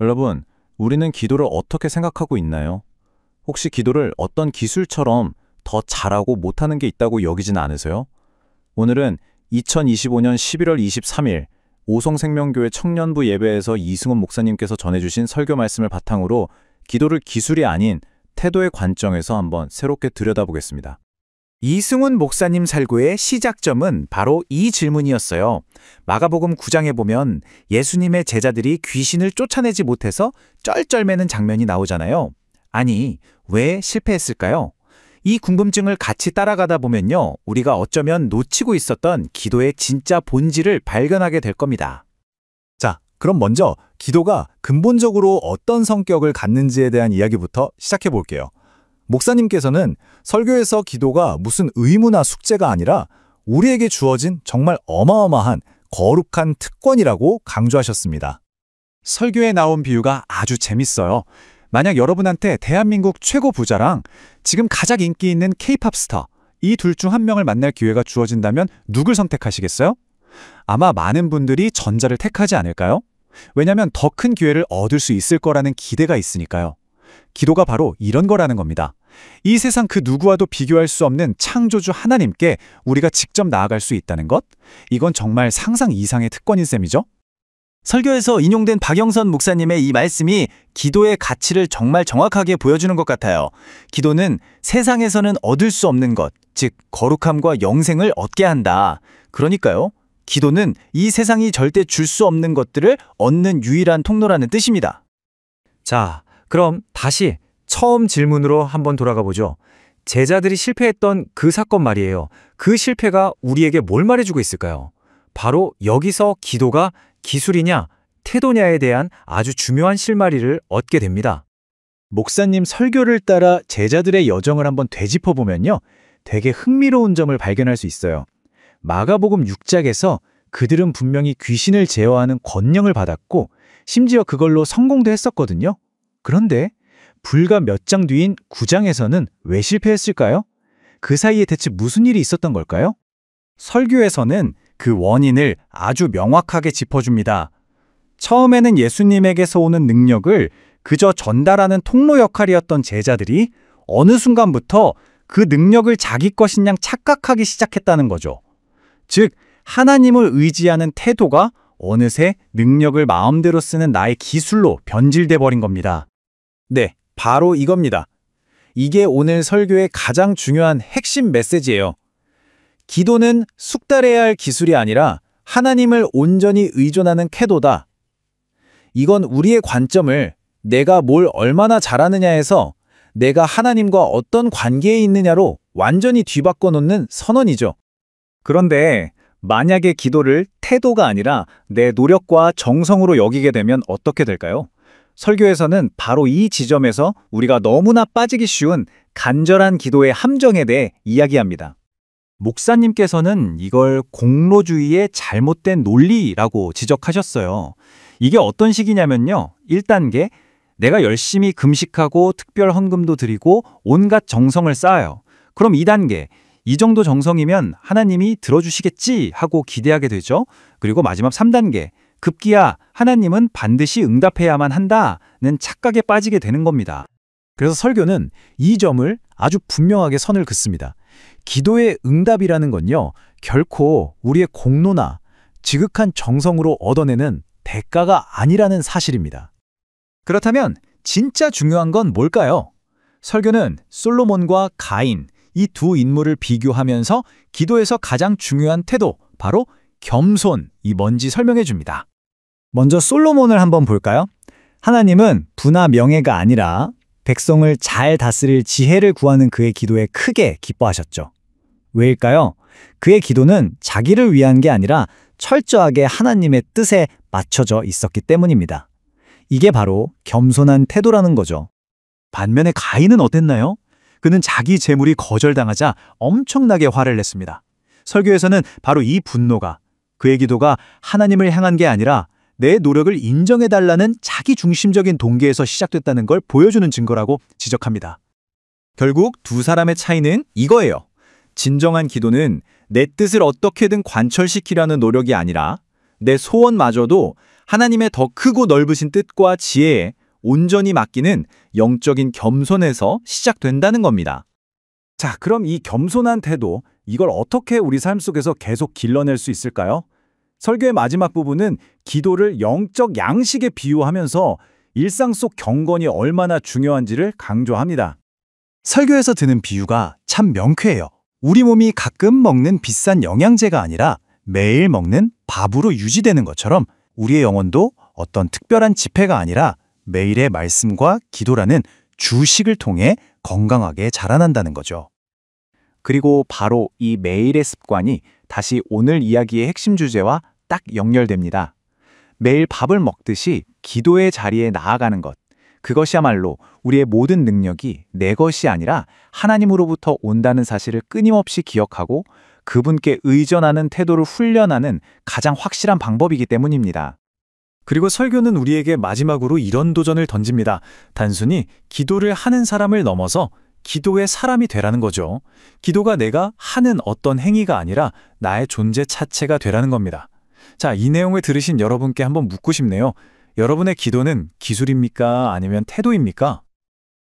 여러분, 우리는 기도를 어떻게 생각하고 있나요? 혹시 기도를 어떤 기술처럼 더 잘하고 못하는 게 있다고 여기지는 않으세요? 오늘은 2025년 11월 23일 오송생명교회 청년부 예배에서 이승훈 목사님께서 전해주신 설교 말씀을 바탕으로 기도를 기술이 아닌 태도의 관점에서 한번 새롭게 들여다보겠습니다. 이승훈 목사님 설교의 시작점은 바로 이 질문이었어요. 마가복음 9장에 보면 예수님의 제자들이 귀신을 쫓아내지 못해서 쩔쩔매는 장면이 나오잖아요. 아니, 왜 실패했을까요? 이 궁금증을 같이 따라가다 보면요, 우리가 어쩌면 놓치고 있었던 기도의 진짜 본질을 발견하게 될 겁니다. 자, 그럼 먼저 기도가 근본적으로 어떤 성격을 갖는지에 대한 이야기부터 시작해 볼게요. 목사님께서는 설교에서 기도가 무슨 의무나 숙제가 아니라 우리에게 주어진 정말 어마어마한 거룩한 특권이라고 강조하셨습니다. 설교에 나온 비유가 아주 재밌어요. 만약 여러분한테 대한민국 최고 부자랑 지금 가장 인기 있는 K-팝 스타, 이 둘 중 한 명을 만날 기회가 주어진다면 누굴 선택하시겠어요? 아마 많은 분들이 전자를 택하지 않을까요? 왜냐하면 더 큰 기회를 얻을 수 있을 거라는 기대가 있으니까요. 기도가 바로 이런 거라는 겁니다. 이 세상 그 누구와도 비교할 수 없는 창조주 하나님께 우리가 직접 나아갈 수 있다는 것? 이건 정말 상상 이상의 특권인 셈이죠? 설교에서 인용된 박영선 목사님의 이 말씀이 기도의 가치를 정말 정확하게 보여주는 것 같아요. 기도는 세상에서는 얻을 수 없는 것, 즉 거룩함과 영생을 얻게 한다. 그러니까요, 기도는 이 세상이 절대 줄 수 없는 것들을 얻는 유일한 통로라는 뜻입니다. 자, 그럼 다시 처음 질문으로 한번 돌아가 보죠. 제자들이 실패했던 그 사건 말이에요. 그 실패가 우리에게 뭘 말해주고 있을까요? 바로 여기서 기도가 기술이냐, 태도냐에 대한 아주 중요한 실마리를 얻게 됩니다. 목사님 설교를 따라 제자들의 여정을 한번 되짚어보면요, 되게 흥미로운 점을 발견할 수 있어요. 마가복음 6장에서 그들은 분명히 귀신을 제어하는 권능을 받았고 심지어 그걸로 성공도 했었거든요. 그런데 불과 몇 장 뒤인 9장에서는 왜 실패했을까요? 그 사이에 대체 무슨 일이 있었던 걸까요? 설교에서는 그 원인을 아주 명확하게 짚어줍니다. 처음에는 예수님에게서 오는 능력을 그저 전달하는 통로 역할이었던 제자들이 어느 순간부터 그 능력을 자기 것인 양 착각하기 시작했다는 거죠. 즉, 하나님을 의지하는 태도가 어느새 능력을 마음대로 쓰는 나의 기술로 변질돼 버린 겁니다. 네, 바로 이겁니다. 이게 오늘 설교의 가장 중요한 핵심 메시지예요. 기도는 숙달해야 할 기술이 아니라 하나님을 온전히 의존하는 태도다. 이건 우리의 관점을 내가 뭘 얼마나 잘하느냐에서 내가 하나님과 어떤 관계에 있느냐로 완전히 뒤바꿔 놓는 선언이죠. 그런데 만약에 기도를 태도가 아니라 내 노력과 정성으로 여기게 되면 어떻게 될까요? 설교에서는 바로 이 지점에서 우리가 너무나 빠지기 쉬운 간절한 기도의 함정에 대해 이야기합니다. 목사님께서는 이걸 공로주의의 잘못된 논리라고 지적하셨어요. 이게 어떤 식이냐면요, 1단계, 내가 열심히 금식하고 특별 헌금도 드리고 온갖 정성을 쌓아요. 그럼 2단계, 이 정도 정성이면 하나님이 들어주시겠지 하고 기대하게 되죠. 그리고 마지막 3단계, 급기야 하나님은 반드시 응답해야만 한다는 착각에 빠지게 되는 겁니다. 그래서 설교는 이 점을 아주 분명하게 선을 긋습니다. 기도의 응답이라는 건요, 결코 우리의 공로나 지극한 정성으로 얻어내는 대가가 아니라는 사실입니다. 그렇다면 진짜 중요한 건 뭘까요? 설교는 솔로몬과 가인, 이 두 인물을 비교하면서 기도에서 가장 중요한 태도, 바로 겸손이 뭔지 설명해 줍니다. 먼저 솔로몬을 한번 볼까요? 하나님은 부나 명예가 아니라 백성을 잘 다스릴 지혜를 구하는 그의 기도에 크게 기뻐하셨죠. 왜일까요? 그의 기도는 자기를 위한 게 아니라 철저하게 하나님의 뜻에 맞춰져 있었기 때문입니다. 이게 바로 겸손한 태도라는 거죠. 반면에 가인은 어땠나요? 그는 자기 재물이 거절당하자 엄청나게 화를 냈습니다. 설교에서는 바로 이 분노가, 그의 기도가 하나님을 향한 게 아니라 내 노력을 인정해달라는 자기중심적인 동기에서 시작됐다는 걸 보여주는 증거라고 지적합니다. 결국 두 사람의 차이는 이거예요. 진정한 기도는 내 뜻을 어떻게든 관철시키려는 노력이 아니라 내 소원마저도 하나님의 더 크고 넓으신 뜻과 지혜에 온전히 맡기는 영적인 겸손에서 시작된다는 겁니다. 자, 그럼 이 겸손한 태도, 이걸 어떻게 우리 삶 속에서 계속 길러낼 수 있을까요? 설교의 마지막 부분은 기도를 영적 양식에 비유하면서 일상 속 경건이 얼마나 중요한지를 강조합니다. 설교에서 드는 비유가 참 명쾌해요. 우리 몸이 가끔 먹는 비싼 영양제가 아니라 매일 먹는 밥으로 유지되는 것처럼 우리의 영혼도 어떤 특별한 지폐가 아니라 매일의 말씀과 기도라는 주식을 통해 건강하게 자라난다는 거죠. 그리고 바로 이 매일의 습관이 다시 오늘 이야기의 핵심 주제와 딱 연결됩니다. 매일 밥을 먹듯이 기도의 자리에 나아가는 것. 그것이야말로 우리의 모든 능력이 내 것이 아니라 하나님으로부터 온다는 사실을 끊임없이 기억하고 그분께 의존하는 태도를 훈련하는 가장 확실한 방법이기 때문입니다. 그리고 설교는 우리에게 마지막으로 이런 도전을 던집니다. 단순히 기도를 하는 사람을 넘어서 기도의 사람이 되라는 거죠. 기도가 내가 하는 어떤 행위가 아니라 나의 존재 자체가 되라는 겁니다. 자, 이 내용을 들으신 여러분께 한번 묻고 싶네요. 여러분의 기도는 기술입니까? 아니면 태도입니까?